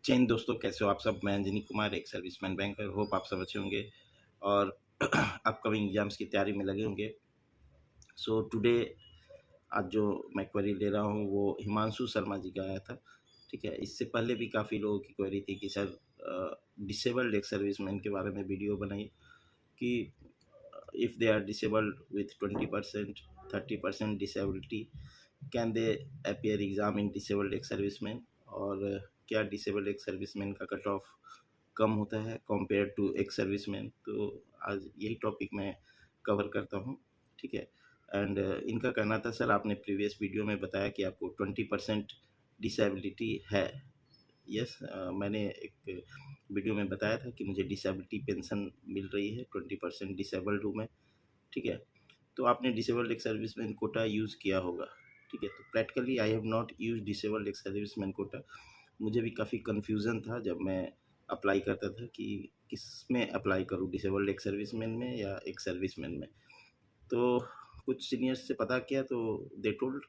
जय हिंद दोस्तों, कैसे हो आप सब। मैं अंजनी कुमार, एक सर्विसमैन बैंकर। होप आप सब अच्छे होंगे और अपकमिंग एग्जाम्स की तैयारी में लगे होंगे। सो टुडे आज जो मैं क्वेरी ले रहा हूँ वो हिमांशु शर्मा जी का आया था। ठीक है, इससे पहले भी काफ़ी लोगों की क्वेरी थी कि सर डिसेबल्ड एक सर्विसमैन के बारे में वीडियो बनाई कि if they are disabled with 20% 30% disability, can they appear exam in disabled एक सर्विसमैन, और क्या डिसेबल्ड एक सर्विसमैन का कट ऑफ कम होता है कंपेयर टू एक सर्विसमैन। तो आज यही टॉपिक मैं कवर करता हूँ। ठीक है, एंड इनका कहना था सर आपने प्रीवियस वीडियो में बताया कि आपको 20% डिसेबिलिटी है। यस, मैंने एक वीडियो में बताया था कि मुझे डिसेबिलिटी पेंशन मिल रही है, 20% डिसेबल्ड हूँ मैं। ठीक है, तो आपने डिसेबल्ड एक सर्विसमैन कोटा यूज़ किया होगा। ठीक है, तो practically I have not use disabled एक सर्विसमैन कोटा। मुझे भी काफ़ी कन्फ्यूज़न था जब मैं अप्लाई करता था कि किस में अप्लाई करूँ, डिसेबल्ड एक सर्विसमैन में या एक सर्विसमैन में। तो कुछ सीनियर्स से पता किया तो they told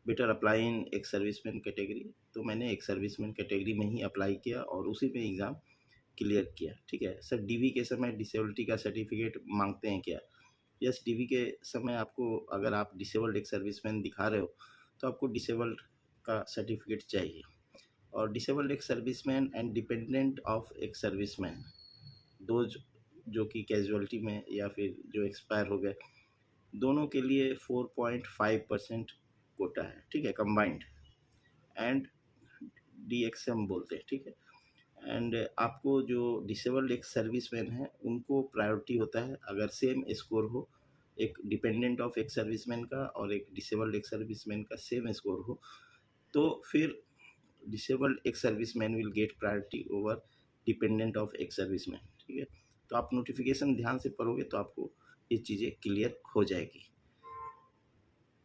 better apply in एक सर्विसमैन कैटेगरी। तो मैंने एक सर्विसमैन कैटेगरी में ही अप्लाई किया और उसी में एग्ज़ाम क्लियर किया। ठीक है सर, डीवी के समय डिसेबिलिटी का सर्टिफिकेट मांगते हैं क्या? यस, डीवी के समय आपको, अगर आप डिसेबल्ड एक सर्विसमैन दिखा रहे हो तो आपको डिसेबल्ड का सर्टिफिकेट चाहिए। और डिसेबल्ड एक सर्विसमैन एंड डिपेंडेंट ऑफ एक सर्विसमैन, दो जो कि कैजुअलिटी में या फिर जो एक्सपायर हो गए, दोनों के लिए 4.5% कोटा है। ठीक है, कंबाइंड एंड DXM बोलते हैं। ठीक है, एंड आपको जो डिसेबल्ड एक सर्विसमैन है उनको प्रायोरिटी होता है अगर सेम स्कोर हो, एक डिपेंडेंट ऑफ एक सर्विसमैन का और एक डिसेबल्ड एक सर्विसमैन का सेम स्कोर हो, तो फिर डिसेबल्ड एक serviceman will get priority over dependent of एक सर्विसमैन। ठीक है, तो आप नोटिफिकेशन ध्यान से पढ़ोगे तो आपको ये चीज़ें क्लियर हो जाएगी।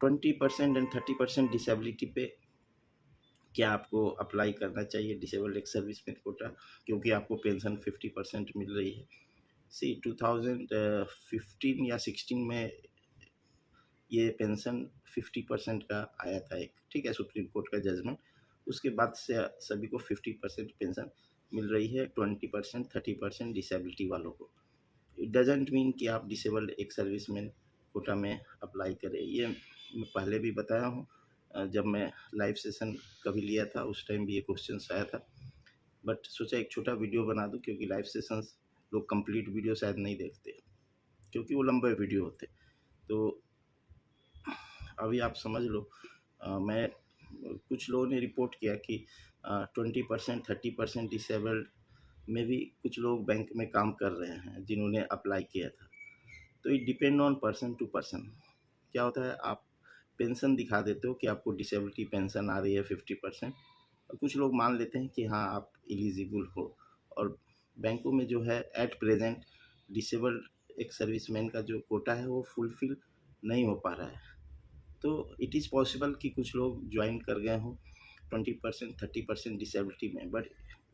20% एंड 30% डिसेबिलिटी पे क्या आपको अप्लाई करना चाहिए डिसेबल्ड एक सर्विसमैन कोटा, क्योंकि आपको पेंशन 50% मिल रही है। सी 2015 या 16 में ये पेंशन 50% का आया था एक। ठीक है, सुप्रीम कोर्ट का जजमेंट, उसके बाद से सभी को 50% पेंशन मिल रही है, 20% 30% डिसेबिलिटी वालों को। इट डजेंट मीन कि आप डिसेबल्ड एक सर्विसमैन कोटा में अप्लाई करें। ये मैं पहले भी बताया हूँ, जब मैं लाइव सेशन कभी लिया था उस टाइम भी ये क्वेश्चन आया था, बट सोचा एक छोटा वीडियो बना दूँ, क्योंकि लाइव सेशंस लोग कंप्लीट वीडियो शायद नहीं देखते क्योंकि वो लंबे वीडियो होते। तो अभी आप समझ लो, मैं कुछ लोगों ने रिपोर्ट किया कि 20% 30% डिसेबल्ड में भी कुछ लोग बैंक में काम कर रहे हैं जिन्होंने अप्लाई किया था। तो it depend on person to person. क्या होता है, आप पेंशन दिखा देते हो कि आपको डिसेबिलिटी पेंशन आ रही है 50%, और कुछ लोग मान लेते हैं कि हाँ आप एलिजिबल हो, और बैंकों में जो है एट प्रेजेंट डिसेबल्ड एक सर्विसमैन का जो कोटा है वो फुलफिल नहीं हो पा रहा है। तो इट इज़ पॉसिबल कि कुछ लोग ज्वाइन कर गए हों 20% 30% डिसेबिलिटी में, बट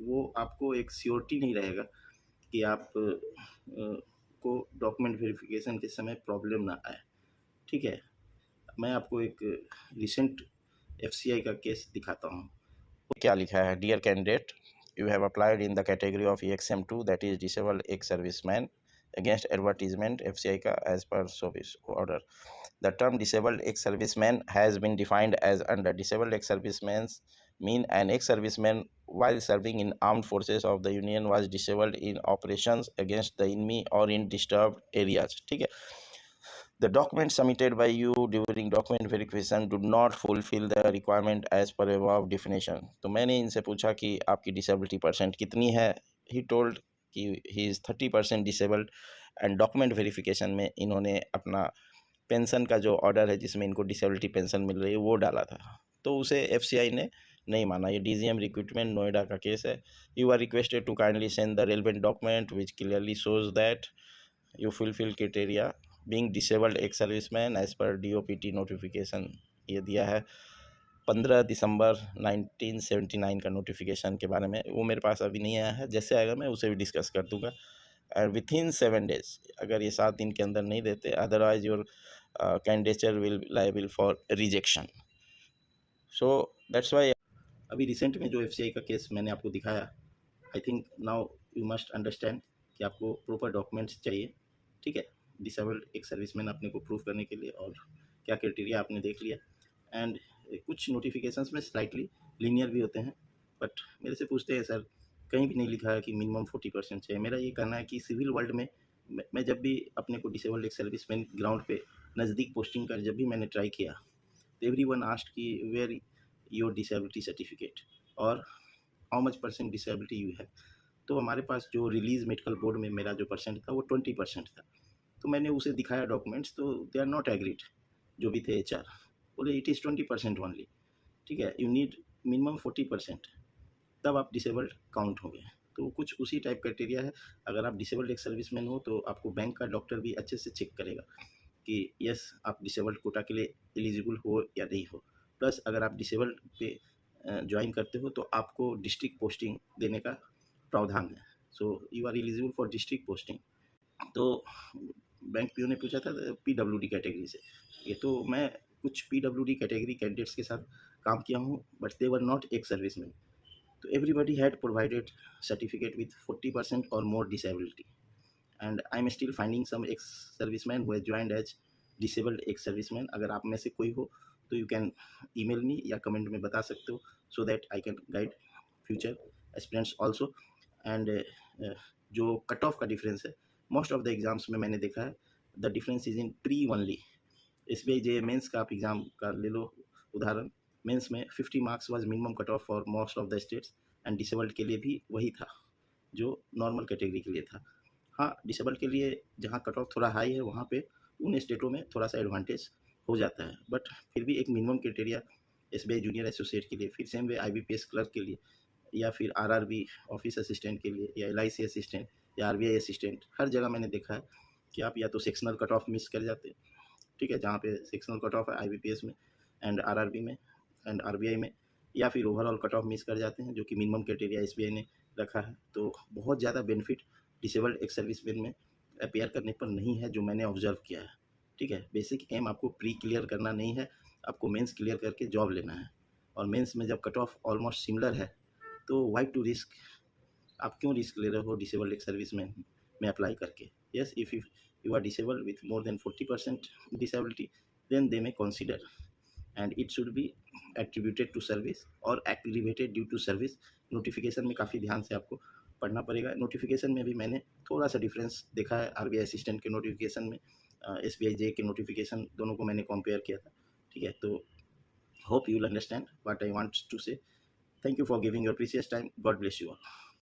वो आपको एक श्योरिटी नहीं रहेगा कि आप को डॉक्यूमेंट वेरिफिकेशन के समय प्रॉब्लम ना आए। ठीक है, मैं आपको एक रिसेंट FCI का केस दिखाता हूँ। क्या लिखा है, dear candidate, you have applied in the category of EXM2 that is disabled एक सर्विसमैन अगेंस्ट एडवर्टीजमेंट FCI का as per service order. The term disabled ex-serviceman has been defined as under disabled ex-servicemen mean an ex-serviceman while serving in armed forces of the union was disabled in operations against the enemy or in disturbed areas. ठीक है, the documents submitted by you during document verification do not fulfill the requirement as per above definition. तो मैंने इनसे पूछा कि आपकी disability percent कितनी है। ही टोल्ड कि he is 30% disabled, and document verification में इन्होंने अपना पेंशन का जो ऑर्डर है जिसमें इनको डिसेबिलिटी पेंशन मिल रही है वो डाला था, तो उसे FCI ने नहीं माना। ये DGM रिक्रूटमेंट नोएडा का केस है। You are requested to kindly send the relevant document which clearly shows that you fulfil criteria being disabled एक serviceman as per DOPT notification. ये दिया है 15 दिसंबर 1979 का नोटिफिकेशन के बारे में। वो मेरे पास अभी नहीं आया है, जैसे आएगा मैं उसे भी डिस्कस कर दूंगा। एंड विथिन 7 डेज, अगर ये 7 दिन के अंदर नहीं देते, otherwise your candidature will liable for rejection. So that's why अभी रिसेंट में जो FCI का केस मैंने आपको दिखाया, I think now you must understand कि आपको प्रॉपर डॉक्यूमेंट्स चाहिए, ठीक है, डिसेबल्ड एक सर्विसमैन अपने को प्रूव करने के लिए, और क्या क्राइटेरिया आपने देख लिया। एंड कुछ नोटिफिकेशंस में स्लाइटली लीनियर भी होते हैं, बट मेरे से पूछते हैं सर कहीं भी नहीं लिखा है कि मिनिमम 40% चाहिए। मेरा ये कहना है कि सिविल वर्ल्ड में मैं जब भी अपने को डिसेबल्ड एक सर्विसमैन ग्राउंड पे नज़दीक पोस्टिंग कर जब भी मैंने ट्राई किया, तो एवरीवन आस्क्ड कि वेयर योर डिसेबिलिटी सर्टिफिकेट और how much percent disability you have. तो हमारे पास जो रिलीज मेडिकल बोर्ड में मेरा जो परसेंट था वो 20% था। तो मैंने उसे दिखाया डॉक्यूमेंट्स, तो दे आर नॉट एग्रीड, जो भी थे HR, बोले इट इज़ 20% ओनली, ठीक है, यू नीड मिनिमम 40%, तब आप डिसेबल्ड काउंट हो गए। तो कुछ उसी टाइप क्राइटेरिया है। अगर आप डिसेबल्ड एक सर्विसमैन हो तो आपको बैंक का डॉक्टर भी अच्छे से चेक करेगा कि यस आप डिसेबल्ड कोटा के लिए एलिजिबल हो या नहीं हो। प्लस अगर आप डिसेबल्ड पे ज्वाइन करते हो तो आपको डिस्ट्रिक्ट पोस्टिंग देने का प्रावधान है। So you are eligible for district posting. तो बैंक पीओ ने पूछा था PWD कैटेगरी से, ये तो मैं कुछ PWD कैटेगरी कैंडिडेट्स के साथ काम किया हूँ, बट दे वर नॉट एक सर्विसमैन। तो everybody had provided certificate with 40% or more disability, and I'm still finding some ex-servicemen who has joined as disabled ex-servicemen. अगर आप में से कोई हो तो you can email me या कमेंट में बता सकते हो, so that I can guide future aspirants also. And जो कट ऑफ का डिफरेंस है मोस्ट ऑफ द एग्जाम्स में मैंने देखा है, the difference is in pre only. SBI जे मेंस का आप एग्जाम का ले लो उदाहरण, मेंस में 50 marks was minimum cut off for most of the states, and disabled के लिए भी वही था जो नॉर्मल कैटेगरी के लिए था। हाँ, डिसेबल्ड के लिए जहाँ कट ऑफ थोड़ा हाई है वहाँ पे उन स्टेटों में थोड़ा सा एडवांटेज हो जाता है, बट फिर भी एक minimum criteria SBI junior associate के लिए, फिर सेम वे IBPS क्लर्क के लिए, या फिर RRB ऑफिस असिस्टेंट के लिए, या LIC असिस्टेंट, या RBI असिस्टेंट, हर जगह मैंने देखा है कि आप या तो सेक्शनल कट ऑफ मिस कर जाते हैं, ठीक है, जहाँ पे सेक्शनल कट ऑफ है IBPS में एंड RRB में एंड RBI में, या फिर ओवरऑल कट ऑफ मिस कर जाते हैं जो कि मिनिमम क्राइटेरिया SBI ने रखा है। तो बहुत ज़्यादा बेनिफिट डिसेबल्ड एक सर्विसमैन में अपेयर करने पर नहीं है, जो मैंने ऑब्जर्व किया है, ठीक है। बेसिक एम आपको प्री क्लियर करना नहीं है, आपको मेंस क्लियर करके जॉब लेना है, और मेंस में जब कट ऑफ ऑलमोस्ट सिमिलर है तो वाई टू रिस्क, आप क्यों रिस्क ले रहे हो डिसेबल्ड एक सर्विसमैन में अप्लाई करके। Yes, if you are disabled with more than 40% disability, then they may consider, and it should be attributed to service और aggravated due to service। Notification में काफ़ी ध्यान से आपको पढ़ना पड़ेगा। नोटिफिकेशन में भी मैंने थोड़ा सा डिफरेंस देखा है, RBI असिस्टेंट के नोटिफिकेशन में SBI जे के नोटिफिकेशन, दोनों को मैंने कंपेयर किया था, ठीक है। तो hope you will understand what I want to say. Thank you for giving your precious time, God bless you all.